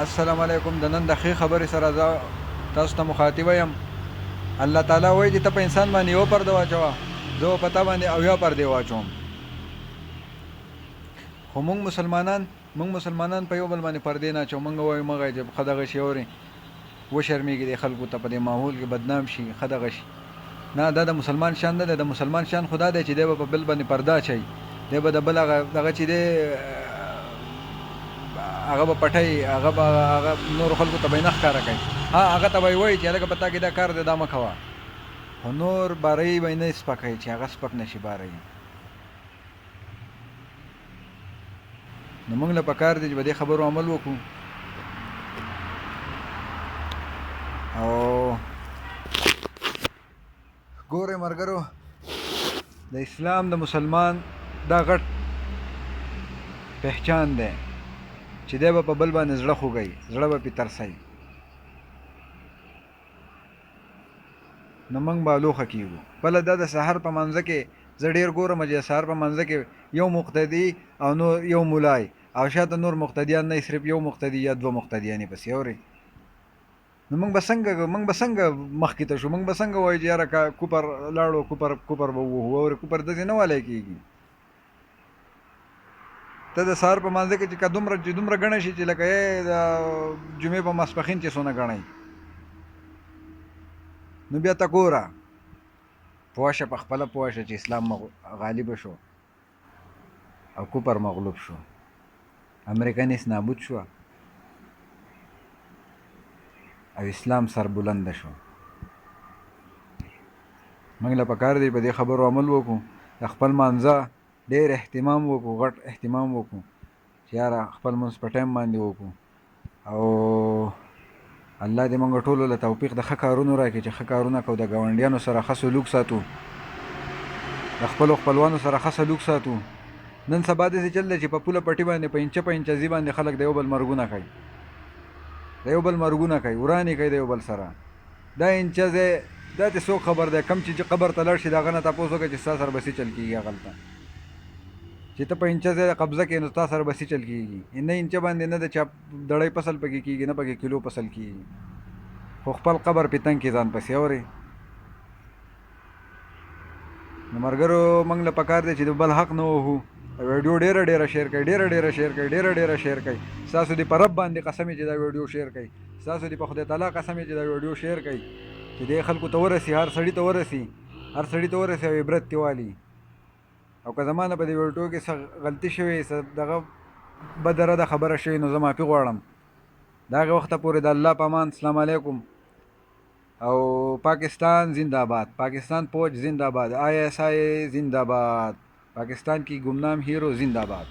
السلام علیکم. د نن د ښې خبرې سره زه تاسو ته مخاطبه یم. الله تعالی وایي چې ته په انسان باندې یو پرده واچوه، زه به په تا باندې اویا پردې واچوم. خو موږ مسلمانان په یو بل باندې پردې نه اچوو. موږ وایو مغه چې ښه دغه شي اورې وشرمېږي د خلکو ته په دې ماحول کې بدنام شي، ښه دغه شي. نه، دا د مسلمان شان نه دی. د مسلمان شان خدا دی چې دی به په بل باندې پرده اچوي، دی به د بل هغه چې دی هغه به پټوي، هغه نورو خلکو ته به یې نه ښکاره کوي. هغه ته به یې وایي چې هلکه په تا کې دا کار دی دا مه کوه، خو نور بارۍ به یې نه سپکوي چې هغه سپک نه شي بارۍ. نو موږ له پکار دی چې په دې خبرو عمل وکړو. او ګورئ ملګرو، د اسلام د مسلمان دا غټ پہچان دی چې دی به په بل باندې زړه خوږوي، زړه به پرې ترسوي. نو موږ به لوښه کېږو. بله دا د سهار په منځه کې زه ډېر ګورم چې د سهار په منځه کې یو مقتدي او نور یو ملای او شاته نور مقتدیان نه، صرف یو مقتدي یا دوه مقتدیانې پسې اورئ. نو موږ به څنګه مخکې ته شو؟ موږ به څنګه وایو چې یاره کوپر لاړو، کوپر به ووهو. اورې کوپر داسې نه والی کېږي. ته د سهار په مانځه کې چې دومره ګڼه شي چې لکه د جمعې په ماسپښین چې څونه ګڼئ، نو بیا ته ګوره، پوه شه، په خپله پوه شه چې اسلام غالبه شو او کوپر مغلوب شو، امریکنیس نابود شو او اسلام سربلنده شو. موږ له پکار دی په دې خبرو عمل وکړو، د خپل مانځه ډېر اهتمام وکړو، غټ اهتمام وکړو چې یاره خپل مونځ په ټایم باندې وکړو. او الله دې موږ ټولو له توفیق د ښه کارونو راکړي چې ښه کارونه کوو، د ګاونډیانو سره ښه سلوک ساتو، د خپلو خپلوانو سره ښه سلوک ساتو. نن سبا داسې چل دی چې په پوله پټي باندې په انچه ځي باندې خلک د یو بل مرګونه کوي، ورانې کوي د یو بل سره. دا انچه ځای دا ته څوک خبر دی؟ کم چې قبر ته لاړ شي د هغه نه تپوس وکړه چې ستا سره به څه چل کېږي هغلته. چې ته په انچه ځای قبضه کوې نو ستا سره به څه چل کېږي. نه انچه باندې نه د چا دړی فصل پکې کېږي، نه پکې کیلو فصل کېږي، خو خپل قبر پې تنګ کړي ځان پسې. اورې نو ملګرو، موږ له پکار دی چې د بل حق نه وهو. ویډیو ډېره شیر کړئ، ډېره شیر کړئ. ستاسو دې په رب باندې قسم چې دا ویډیو شیر کړئ، ستاسو دې په خدای تعالی قسم چې دا ویډیو شیر کړئ چې دې خلکو ته ورسي، هر سړي ته ورسي او عبرت ترې والي. او که زما نه په دې ویډیو کې څه غلطي شوې، څه دغه بده رده خبره شوې، نو زه معافي غواړم. د هغه وخته پورې د الله په امان. السلام علیکم. او پاکستان زندہ باد، پاکستان فوج زندہ باد، ISI زندہ باد، پاکستان کی گمنام ہیرو زندہ باد.